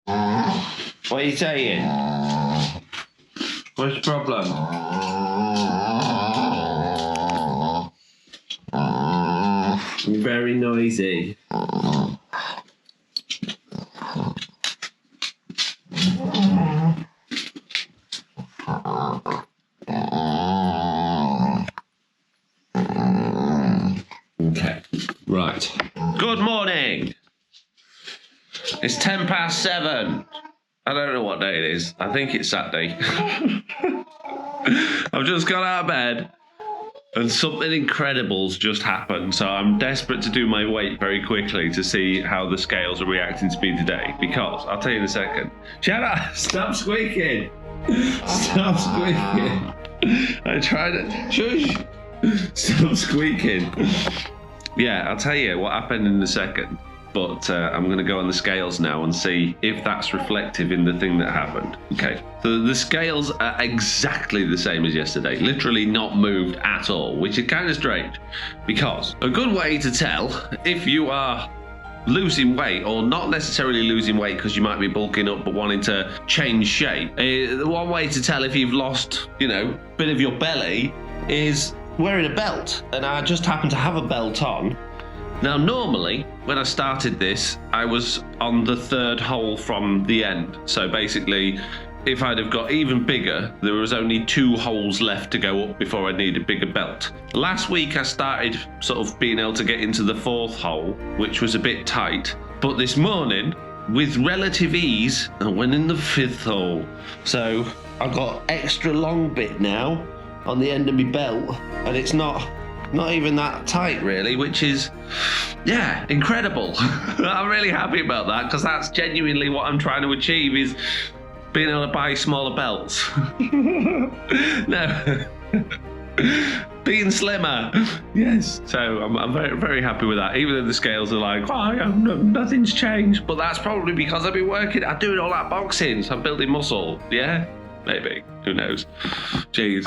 What are you saying? What's the problem? Very noisy. Okay, right. Good morning. It's 7:10. I don't know what day it is. I think it's Saturday. I've just got out of bed and something incredible's just happened. So I'm desperate to do my weight very quickly to see how the scales are reacting to me today. Because, I'll tell you in a second. Shut up! Stop squeaking! Stop squeaking! I tried it. Shush! Stop squeaking. Yeah, I'll tell you what happened in a second. But I'm going to go on the scales now and see if that's reflective in the thing that happened. Okay, so the scales are exactly the same as yesterday, literally not moved at all, which is kind of strange because a good way to tell if you are losing weight or not necessarily losing weight because you might be bulking up but wanting to change shape, the one way to tell if you've lost, a bit of your belly is wearing a belt. And I just happen to have a belt on. Now, normally, when I started this, I was on the third hole from the end. So basically, if I'd have got even bigger, there was only 2 holes left to go up before I needed a bigger belt. Last week, I started sort of being able to get into the 4th hole, which was a bit tight. But this morning, with relative ease, I went in the 5th hole. So I've got extra long bit now on the end of my belt, and it's not even that tight really, which is, incredible. I'm really happy about that because that's genuinely what I'm trying to achieve, is being able to buy smaller belts. No. Being slimmer. Yes. So I'm very, very happy with that, even though the scales are like, nothing's changed. But that's probably because I've been working, I'm doing all that boxing, so I'm building muscle. Yeah? Maybe. Who knows? Jeez.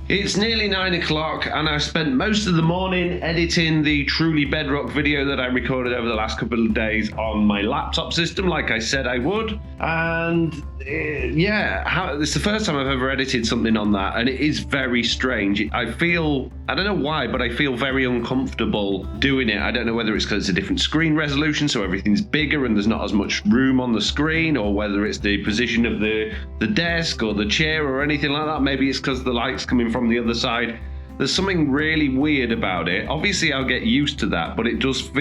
It's nearly 9 o'clock and I've spent most of the morning editing the Truly Bedrock video that I recorded over the last couple of days on my laptop system, like I said I would. And it's the first time I've ever edited something on that, and it is very strange. I don't know why, but I feel very uncomfortable doing it. I don't know whether it's because it's a different screen resolution, so everything's bigger and there's not as much room on the screen, or whether it's the position of the desk or the chair or anything like that. Maybe it's because the light's coming from the other side. There's something really weird about it. Obviously I'll get used to that, but it doesn't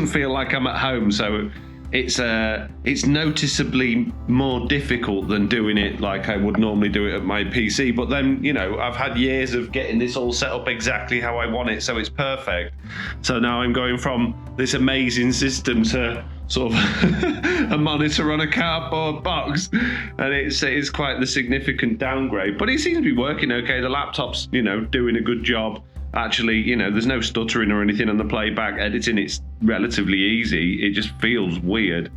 feel like I'm at home, so it's noticeably more difficult than doing it like I would normally do it at my PC. But then, I've had years of getting this all set up exactly how I want it, so it's perfect. So now I'm going from this amazing system to sort of a monitor on a cardboard box, and it's quite the significant downgrade. But it seems to be working okay. The laptop's, doing a good job. Actually, there's no stuttering or anything on the playback. Editing, it's relatively easy. It just feels weird.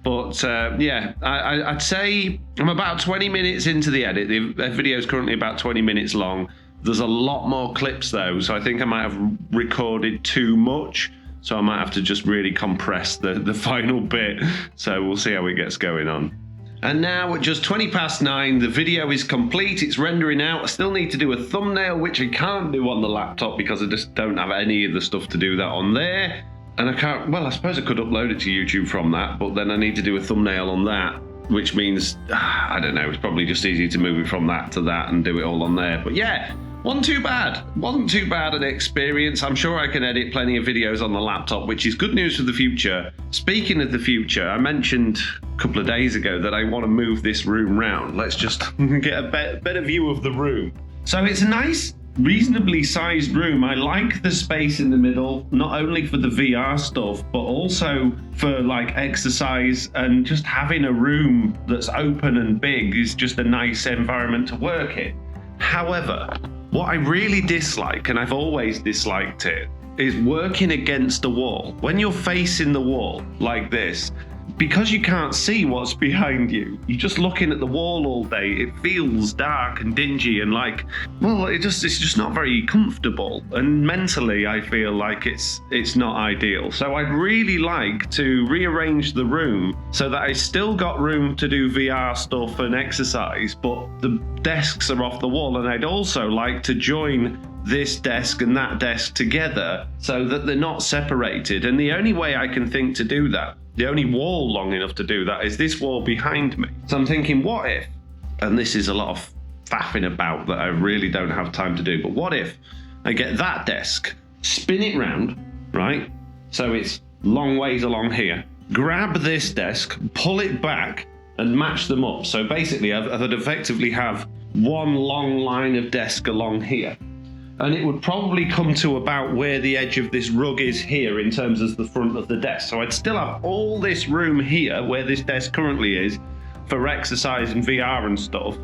But I'd say I'm about 20 minutes into the edit. The video is currently about 20 minutes long. There's a lot more clips though, so I think I might have recorded too much. So I might have to just really compress the final bit. So we'll see how it gets going on. And now at just 9:20, the video is complete. It's rendering out. I still need to do a thumbnail, which I can't do on the laptop because I just don't have any of the stuff to do that on there. And I suppose I could upload it to YouTube from that, but then I need to do a thumbnail on that, which means, I don't know, it's probably just easy to move it from that to that and do it all on there. But yeah, wasn't too bad an experience. I'm sure I can edit plenty of videos on the laptop, which is good news for the future. Speaking of the future, I mentioned a couple of days ago that I want to move this room round. Let's just get a better view of the room. So it's a nice, reasonably sized room. I like the space in the middle, not only for the VR stuff, but also for like exercise, and just having a room that's open and big is just a nice environment to work in. However, what I really dislike, and I've always disliked it, is working against a wall. When you're facing the wall like this, because you can't see what's behind you, you're just looking at the wall all day. It feels dark and dingy and like, well, it's just not very comfortable. And mentally, I feel like it's not ideal. So I'd really like to rearrange the room so that I still got room to do VR stuff and exercise, but the desks are off the wall. And I'd also like to join this desk and that desk together so that they're not separated. And the only way I can think to do that, the only wall long enough to do that, is this wall behind me. So I'm thinking, what if, and this is a lot of faffing about that I really don't have time to do, but what if I get that desk, spin it round, right? So it's long ways along here, grab this desk, pull it back and match them up. So basically I'd effectively have one long line of desk along here. And it would probably come to about where the edge of this rug is here in terms of the front of the desk. So I'd still have all this room here where this desk currently is for exercise and VR and stuff.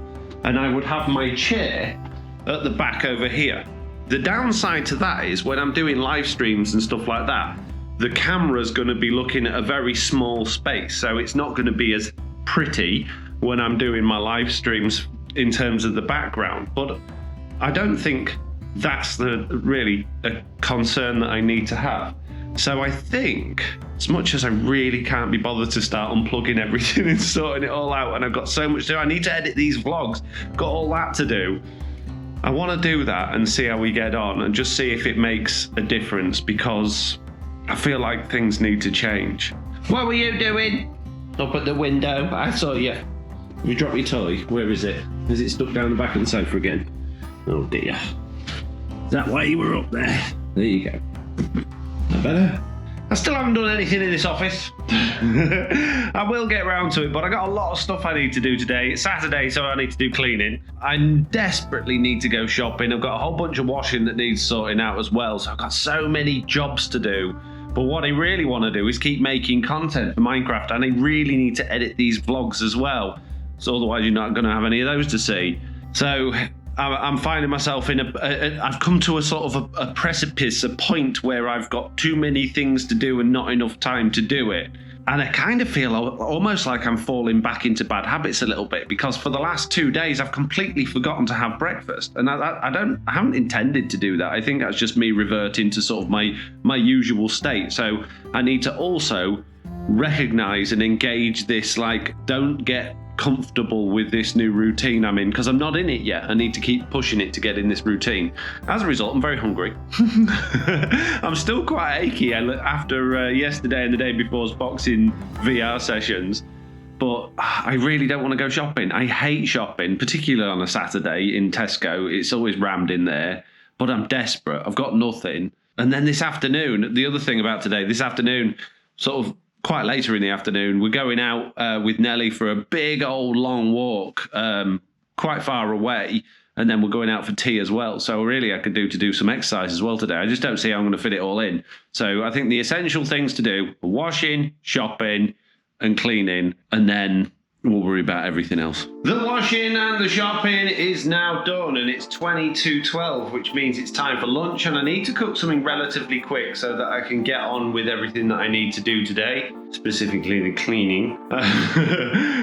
And I would have my chair at the back over here. The downside to that is when I'm doing live streams and stuff like that, the camera's going to be looking at a very small space. So it's not going to be as pretty when I'm doing my live streams in terms of the background. But I don't think that's really a concern that I need to have. So I think, as much as I really can't be bothered to start unplugging everything and sorting it all out, and I've got so much to do, I need to edit these vlogs, got all that to do. I want to do that and see how we get on and just see if it makes a difference, because I feel like things need to change. What were you doing up at the window? I saw you. You dropped your toy. Where is it? Is it stuck down the back of the sofa again? Oh dear. Is that why you were up there? There you go. That better? I still haven't done anything in this office. I will get around to it, but I got a lot of stuff I need to do today. It's Saturday, so I need to do cleaning. I desperately need to go shopping. I've got a whole bunch of washing that needs sorting out as well, so I've got so many jobs to do. But what I really want to do is keep making content for Minecraft, and I really need to edit these vlogs as well. So otherwise you're not going to have any of those to see. So I'm finding myself in I've come to a sort of a precipice, a point where I've got too many things to do and not enough time to do it. And I kind of feel almost like I'm falling back into bad habits a little bit, because for the last 2 days I've completely forgotten to have breakfast, and I haven't intended to do that. I think that's just me reverting to sort of my usual state. So I need to also recognize and engage this, like, don't get comfortable with this new routine I'm in, because I'm not in it yet. I need to keep pushing it to get in this routine. As a result, I'm very hungry. I'm still quite achy after yesterday and the day before's boxing VR sessions, but I really don't want to go shopping. I hate shopping, particularly on a Saturday in Tesco. It's always rammed in there, but I'm desperate. I've got nothing. And then this afternoon, the other thing about today, this afternoon, sort of quite later in the afternoon, we're going out with Nelly for a big old long walk quite far away, and then we're going out for tea as well. So really I could do some exercise as well today. I just don't see how I'm going to fit it all in. So I think the essential things to do are washing, shopping and cleaning, and then we'll worry about everything else. The washing and the shopping is now done, and it's 20 to 12, which means it's time for lunch, and I need to cook something relatively quick so that I can get on with everything that I need to do today, specifically the cleaning.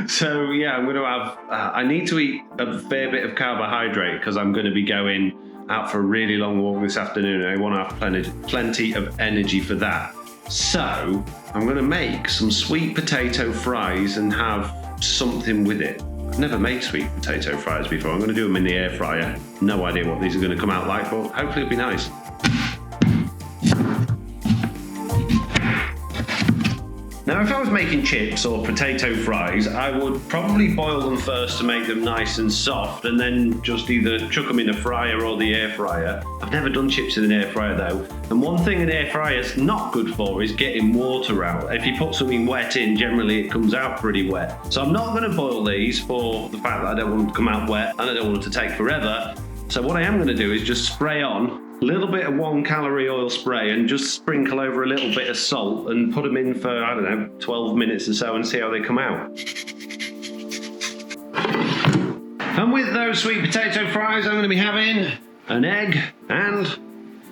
So yeah, I'm going to have, I need to eat a fair bit of carbohydrate because I'm going to be going out for a really long walk this afternoon, and I want to have plenty of energy for that. So I'm going to make some sweet potato fries and have something with it. I've never made sweet potato fries before. I'm going to do them in the air fryer. No idea what these are going to come out like, but hopefully it'll be nice. Now, if I was making chips or potato fries, I would probably boil them first to make them nice and soft, and then just either chuck them in a fryer or the air fryer. I've never done chips in an air fryer though, and one thing an air fryer is not good for is getting water out. If you put something wet in, generally it comes out pretty wet. So I'm not going to boil these for the fact that I don't want them to come out wet and I don't want them to take forever. So what I am going to do is just spray on a little bit of 1 calorie oil spray and just sprinkle over a little bit of salt and put them in for, I don't know, 12 minutes or so and see how they come out. And with those sweet potato fries, I'm going to be having an egg and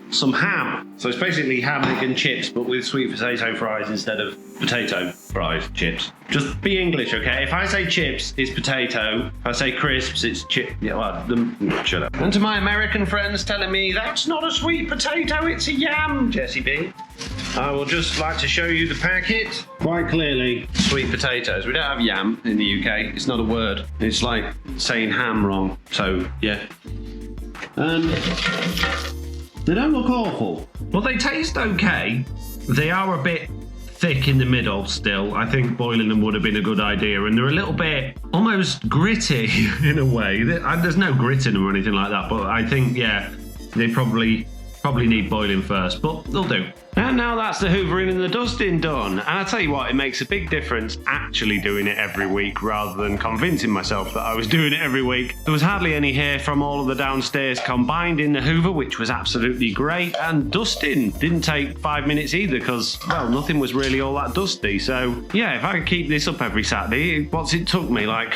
some ham. So it's basically ham, egg and chips, but with sweet potato fries instead of potato fries, chips. Just be English, okay? If I say chips, it's potato. If I say crisps, it's chip. Yeah, well, shut up. And to my American friends telling me, that's not a sweet potato, it's a yam, Jessie B. I will just like to show you the packet. Quite clearly, sweet potatoes. We don't have yam in the UK. It's not a word. It's like saying ham wrong. So, yeah. And they don't look awful. Well, they taste okay. They are a bit thick in the middle still. I think boiling them would have been a good idea. And they're a little bit almost gritty in a way. There's no grit in them or anything like that. But I think, yeah, they probably need boiling first. But they'll do. And now that's the hoovering and the dusting done. And I tell you what, it makes a big difference actually doing it every week rather than convincing myself that I was doing it every week. There was hardly any hair from all of the downstairs combined in the hoover, which was absolutely great. And dusting didn't take 5 minutes either because, well, nothing was really all that dusty. So, yeah, if I could keep this up every Saturday, what's it took me? Like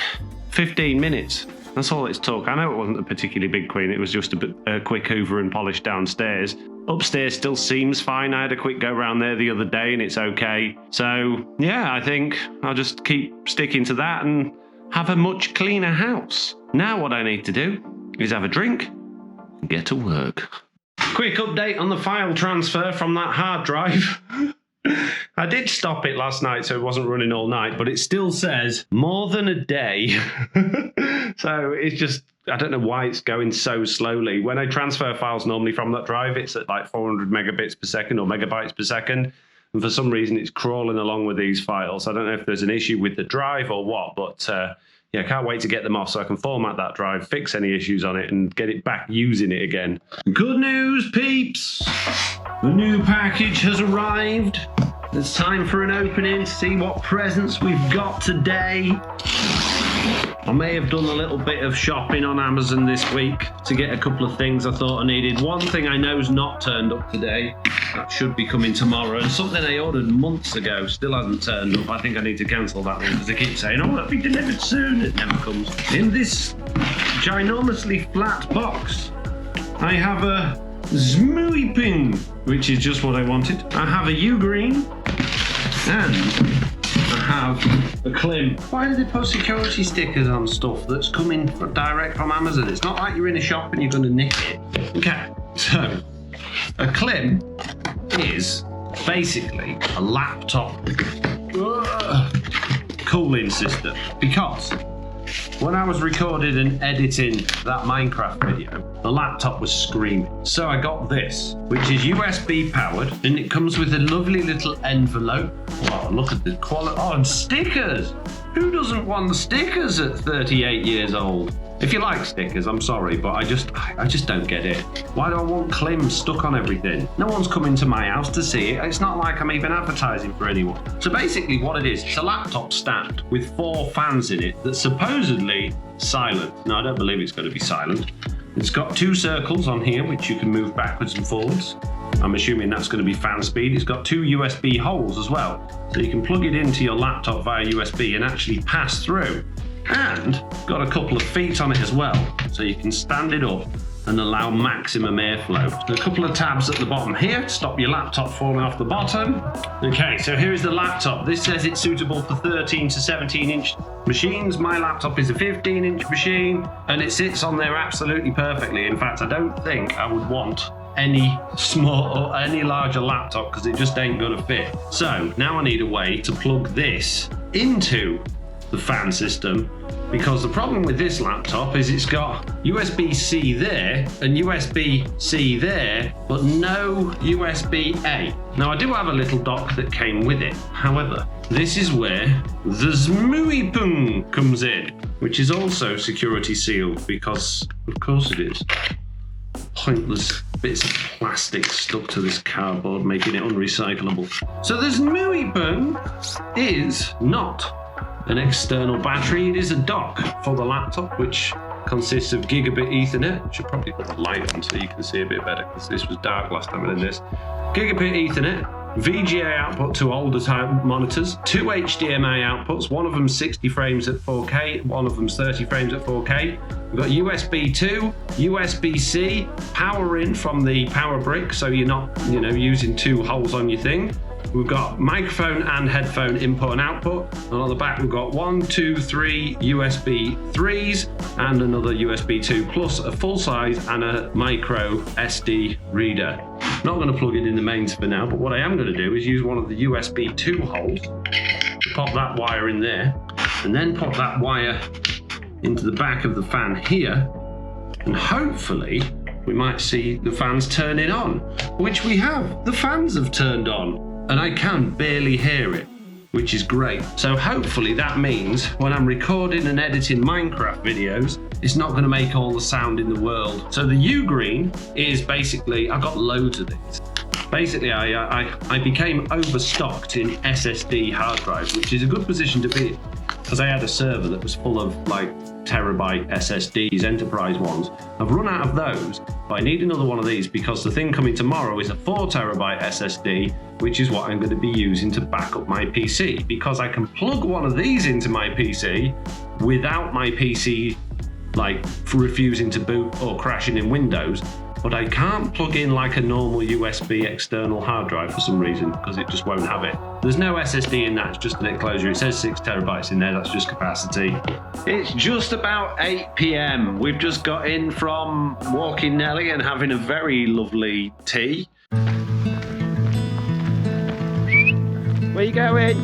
15 minutes. That's all it's took. I know it wasn't a particularly big clean. It was just a quick hoover and polish downstairs. Upstairs still seems fine. I had a quick go around there the other day and it's okay. So, yeah, I think I'll just keep sticking to that and have a much cleaner house. Now what I need to do is have a drink and get to work. Quick update on the file transfer from that hard drive. I did stop it last night so it wasn't running all night, but it still says more than a day. So it's just, I don't know why it's going so slowly. When I transfer files normally from that drive, it's at like 400 megabits per second or megabytes per second. And for some reason, it's crawling along with these files. I don't know if there's an issue with the drive or what, but yeah, I can't wait to get them off so I can format that drive, fix any issues on it, and get it back using it again. Good news, peeps! The new package has arrived. It's time for an opening to see what presents we've got today. I may have done a little bit of shopping on Amazon this week to get a couple of things I thought I needed. One thing I know's not turned up today. That should be coming tomorrow. And something I ordered months ago still hasn't turned up. I think I need to cancel that one because they keep saying, oh, it'll be delivered soon. It never comes. In this ginormously flat box, I have a Zmuiping, which is just what I wanted. I have a U-green and I have a Klim. Why do they put security stickers on stuff that's coming direct from Amazon? It's not like you're in a shop and you're going to nick it. Okay, so a Klim is basically a laptop cooling system, because when I was recording and editing that Minecraft video, the laptop was screaming. So I got this, which is USB powered, and it comes with a lovely little envelope. Wow, look at the quality. Oh, and stickers. Who doesn't want the stickers at 38 years old? If you like stickers, I'm sorry, but I just don't get it. Why do I want Klim stuck on everything? No one's coming to my house to see it. It's not like I'm even advertising for anyone. So basically what it is, it's a laptop stand with 4 fans in it that's supposedly silent. No, I don't believe it's going to be silent. It's got 2 circles on here, which you can move backwards and forwards. I'm assuming that's going to be fan speed. It's got 2 USB holes as well. So you can plug it into your laptop via USB and actually pass through. And got a couple of feet on it as well, so you can stand it up and allow maximum airflow. A couple of tabs at the bottom here to stop your laptop falling off the bottom. Okay, so here is the laptop. This says it's suitable for 13 to 17 inch machines. My laptop is a 15-inch machine and it sits on there absolutely perfectly. In fact, I don't think I would want any small or any larger laptop because it just ain't gonna fit. So now I need a way to plug this into the fan system, because the problem with this laptop is it's got USB-C there and USB-C there, but no USB-A. Now I do have a little dock that came with it. However, this is where the Zmuipung comes in, which is also security sealed, because of course it is. Pointless bits of plastic stuck to this cardboard, making it unrecyclable. So the Zmuipung is not an external battery, it is a dock for the laptop, which consists of gigabit Ethernet. Should probably put the light on so you can see a bit better, because this was dark last time I did this. Gigabit Ethernet, VGA output to older type monitors, 2 HDMI outputs, one of them 60 frames at 4K, one of them's 30 frames at 4K. We've got USB 2, USB-C, power in from the power brick, so you're not, using 2 holes on your thing. We've got microphone and headphone input and output, and on the back we've got 1, 2, 3 USB 3s and another USB 2, plus a full size and a micro SD reader. I'm not going to plug it in the mains for now, but what I am going to do is use one of the USB 2 holes to pop that wire in there, and then pop that wire into the back of the fan here, and hopefully we might see the fans turning on, which we have. The fans have turned on. And I can barely hear it, which is great. So hopefully that means when I'm recording and editing Minecraft videos, it's not going to make all the sound in the world. So the U-Green is basically, I've got loads of these. Basically, I became overstocked in SSD hard drives, which is a good position to be in, because I had a server that was full of like terabyte SSDs, enterprise ones. I've run out of those, but I need another one of these because the thing coming tomorrow is a 4 terabyte SSD, which is what I'm going to be using to back up my PC, because I can plug one of these into my PC without my PC like refusing to boot or crashing in Windows, but I can't plug in like a normal USB external hard drive for some reason, because it just won't have it. There's no SSD in that, it's just an enclosure. It says 6 terabytes in there, that's just capacity. It's just about 8 p.m. We've just got in from walking Nelly and having a very lovely tea. Where you going?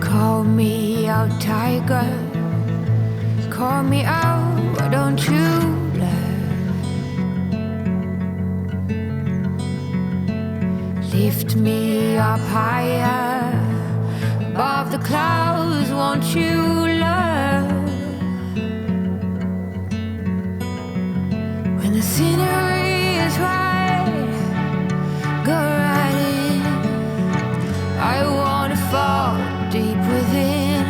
Call me out, tiger. Call me out, why don't you love? Lift me up higher above the clouds, won't you love? When the scenery is right, go right in. I wanna fall deep within.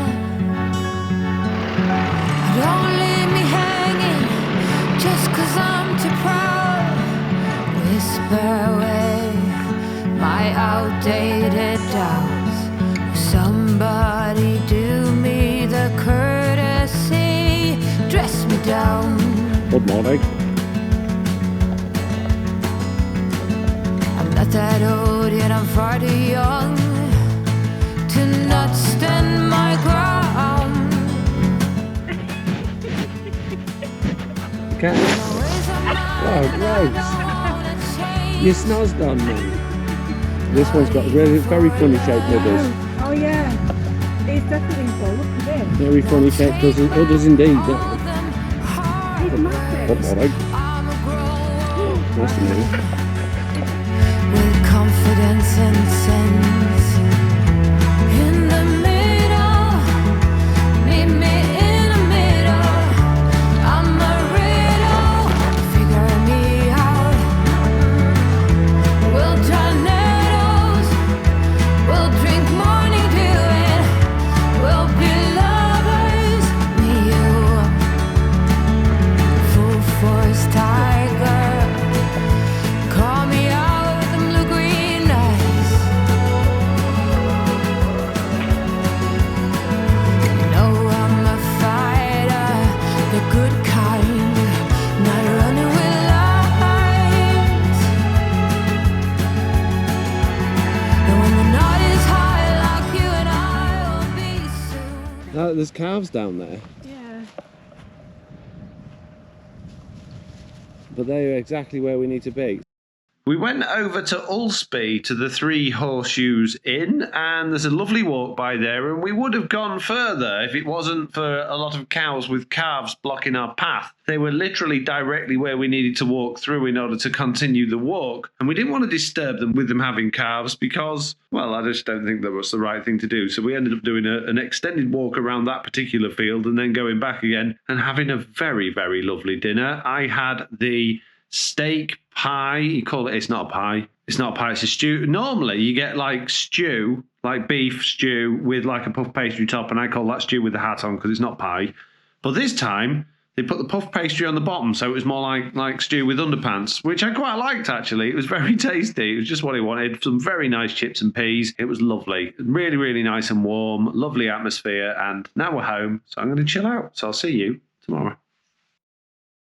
Don't leave me hanging just 'cause I'm too proud. Whisper away my outdated doubts. Somebody do me the courtesy, dress me down. Good morning. I'm not that old yet, I'm far too young to not stand my ground. Okay. Oh, gross. Your snow's done, man. This one's got really very funny shaped livers. Oh yeah, it's definitely full. Look at this. Very funny shaped others indeed. It's massive. Good morning. Nice to meet you. With confidence and sense. In the middle, meet me in the middle. I'm a riddle, figure me out. We'll tornadoes, we'll drink morning dew, and we'll be lovers, me you. Full force tiger, call me out with them blue-green eyes. You know I'm a fighter, the good kind, not running with lights. And when the night is high, like you and I will be soon. There's calves down there, Yeah. but they're exactly where we need to be. We went over to Ulsby to the Three Horseshoes Inn, and there's a lovely walk by there, and we would have gone further if it wasn't for a lot of cows with calves blocking our path. They were literally directly where we needed to walk through in order to continue the walk, and we didn't want to disturb them with them having calves because, well, I just don't think that was the right thing to do. So we ended up doing an extended walk around that particular field and then going back again and having a very, very lovely dinner. I had the steak pie. You call it, it's not a pie. It's not a pie, it's a stew. Normally you get like stew, like beef stew with like a puff pastry top, and I call that stew with the hat on because it's not pie. But this time They put the puff pastry on the bottom, so it was more like stew with underpants, which I quite liked, actually. It was very tasty. It was just what I wanted. Some very nice chips and peas. It was lovely. Really, really nice and warm. Lovely atmosphere. And now we're home, so I'm going to chill out. So I'll see you tomorrow.